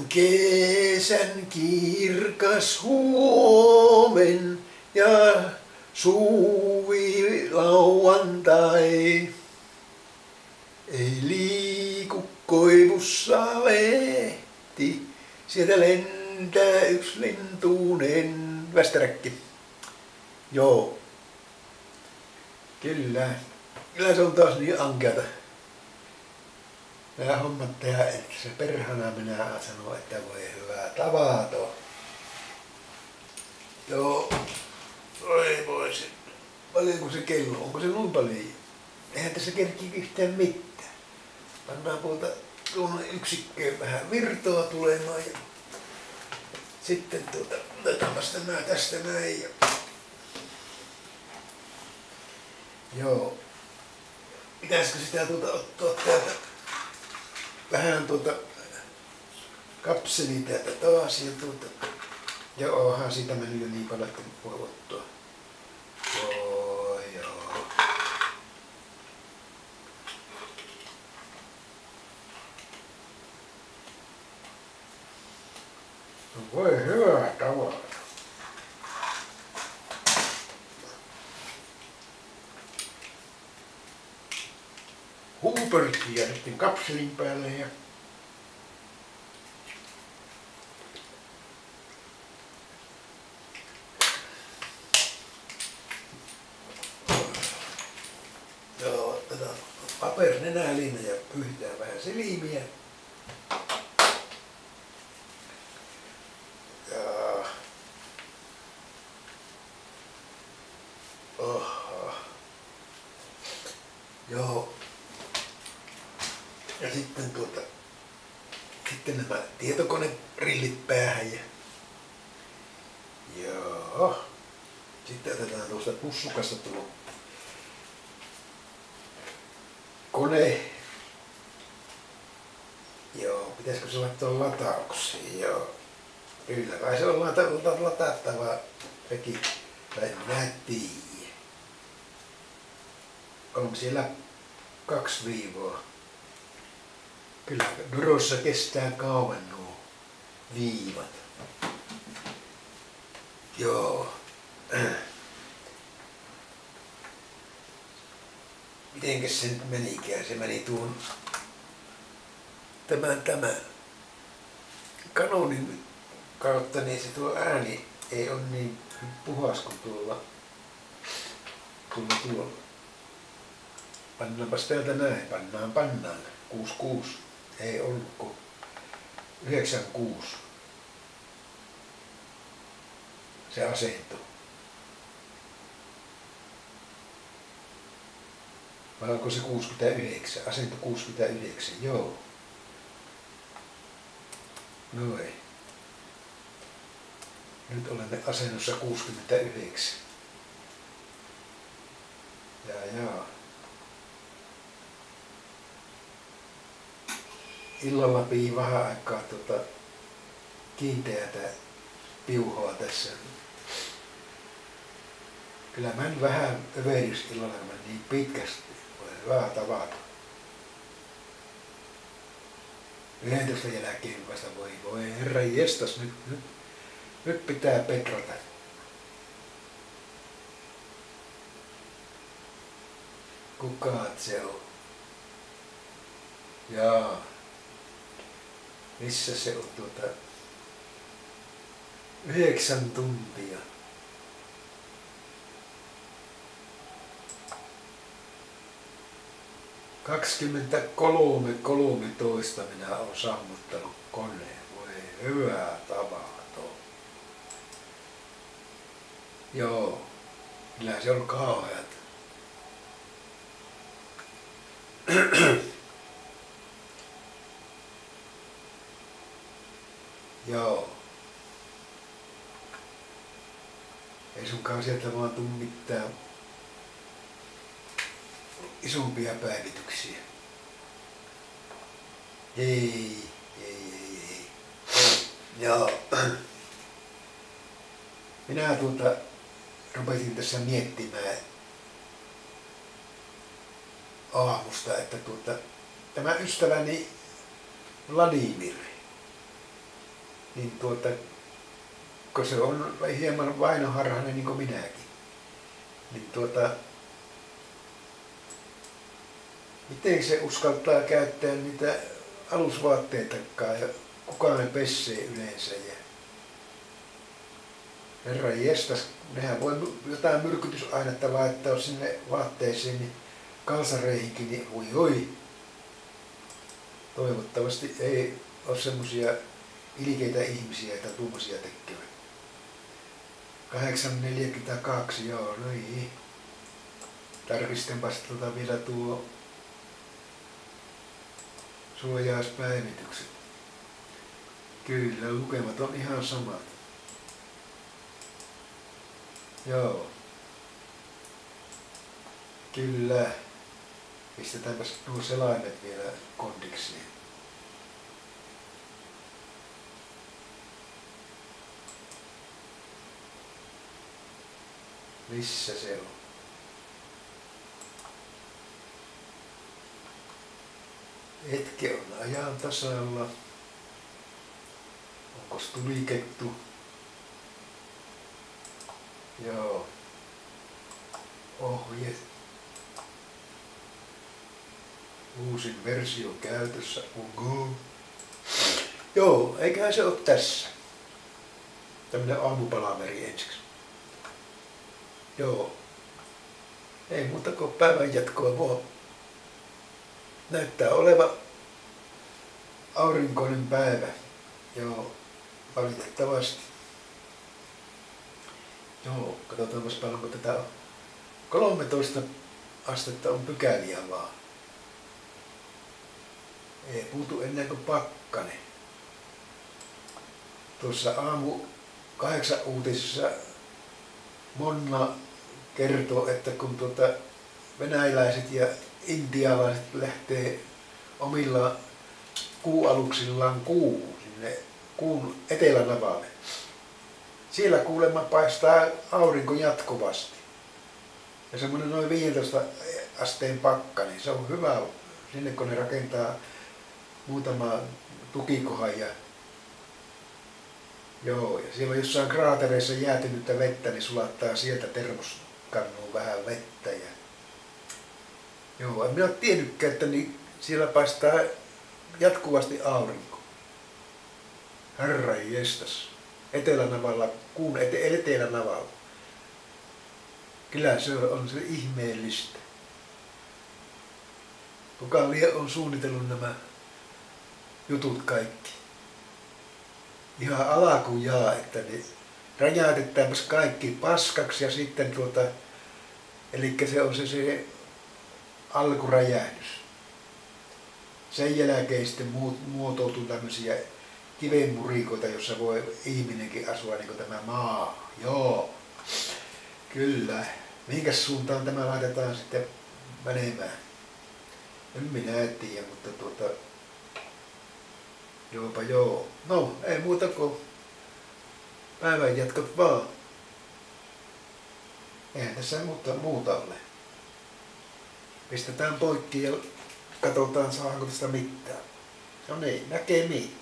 Kesän kirkas huomen ja suvi lauantai. Ei liiku koivussa lehti, sieltä lentää yksi lintunen västäräkki. Joo. Kyllä se on taas niin ankeata. Nää hommat tehdään, että se perhana minä sanoo, että voi hyvää tavato. Joo. Oi voisin. Paljonko se kello? Onko se noin paljon? Eihän tässä kerkii yhtään mitään. Pannaan tuonne yksikköön vähän virtoa tulemaan ja sitten otetaan nää tästä näin. Joo. Pitäisikö sitä ottaa täältä vähän kapseli täältä taas ja joo, onhan siitä mennyt jo niin paljon, että voi ottaa. Joo. No voi hyvää tavaraa. Huupertia sitten kapselin päälle ja joo, otetaan paperinenäline ja pyyhitään vähän silmiä. Joo. Ja sitten sitten nämä tietokonerillit päähän ja joo. Sitten otetaan tuosta pussukasta tuo kone. Joo, pitäisikö se laittaa latauksiin? Joo. Kyllä kai se on latattava sekin. Tai minä tiedä. Onko siellä 2 viivoa? Kyllä Dorossa kestää kauan nuo viivat. Joo. Mitenkäs se nyt menikään? Se meni tuon tämän kanonin kautta, niin se tuo ääni ei ole niin puhas kuin tuolla. Pannaanpas täältä näin. Pannaan. 66. Ei ollut kuin 96. Se asento. Vai onko se 69? Asento 69, joo. Noin. Nyt olemme asennossa 69. Jaa. Illalla pii vähän aikaa kiinteätä piuhoa tässä. Kyllä mä en vähän överys illalla niin pitkästi. Voi hyvää tavata. 11 jälkeen vasta voi herra jestas, nyt pitää petrata. Kukaat se on? Jaa. Missä se on 9 tuntia. (23:13) minä olen sammuttanut koneen. Voi hyvää tavato. Joo, kyllä se on kauheat. Joo. Ei sunkaan sieltä vaan tuu mitään isompia päivityksiä. Ei. Joo. Minä rupesin tässä miettimään aamusta, että tämä ystäväni Vladimir, niin kun se on hieman vainoharhainen niin kuin minäkin, niin miten se uskaltaa käyttää niitä alusvaatteitakaan ja kuka ne pessee yleensä. Ja herra jestas, nehän voi jotain myrkytysainetta laittaa sinne vaatteisiin, niin kalsareihinkin, niin oi. Toivottavasti ei ole semmosia ilkeitä ihmisiä, että tuommoisia tekevät. 8.42, joo, no ei. Tarkistanpas vielä tuo suojauspäivitykset. Kyllä, lukemat on ihan samat. Joo. Kyllä. Pistetäänpäs nuo selaimet vielä kondiksiin. Missä se on? Hetke on ajan tasalla. Onkos tulikettu? Joo. Ohje. Uusin versio käytössä. Ugo. Joo, eiköhän se ole tässä. Tämmönen aamupalaveri ensiksi. Joo. Ei muuta kuin päivän jatkoa mua. Näyttää oleva aurinkoinen päivä. Joo, valitettavasti. Joo, katsotaanpas paljonko tätä on. 13 astetta on pykäliä vaan. Ei puutu enää kuin pakkanen. Tuossa aamu 8 uutisissa Monna kertoo, että kun venäläiset ja intialaiset lähtee omilla kuualuksillaan sinne kuun etelänavalle. Siellä kuulemma paistaa aurinko jatkuvasti. Ja semmoinen noin 15 asteen pakkanen, se on hyvä sinne kun ne rakentaa muutama tukikohan. Joo, ja siellä on jossain kraatereissa jäätynyttä vettä, niin sulattaa sieltä termoskannuun vähän vettä. Joo, en minä ole tiennytkään, että niin siellä paistaa jatkuvasti aurinko. Herra jestas. Etelänavalla, kuun etelänavalla. Kyllä se on se ihmeellistä. Kuka on suunnitellut nämä jutut kaikki? Ihan alakujaa, että ne räjäytetäänpäs kaikki paskaksi ja sitten eli se on se alkuräjähdys. Sen jälkeen sitten muotoutuu tämmöisiä kivenmurikoita, jossa voi ihminenkin asua niin kuin tämä maa. Joo, kyllä. Mihinkäs suuntaan tämä laitetaan sitten menemään? En minä tiedä, mutta joopa joo. No, ei muuta kuin päivän jatkot vaan. Eihän tässä muuta ole. Pistetään poikki ja katsotaan saadaanko tästä mitään. No niin, näkemiin.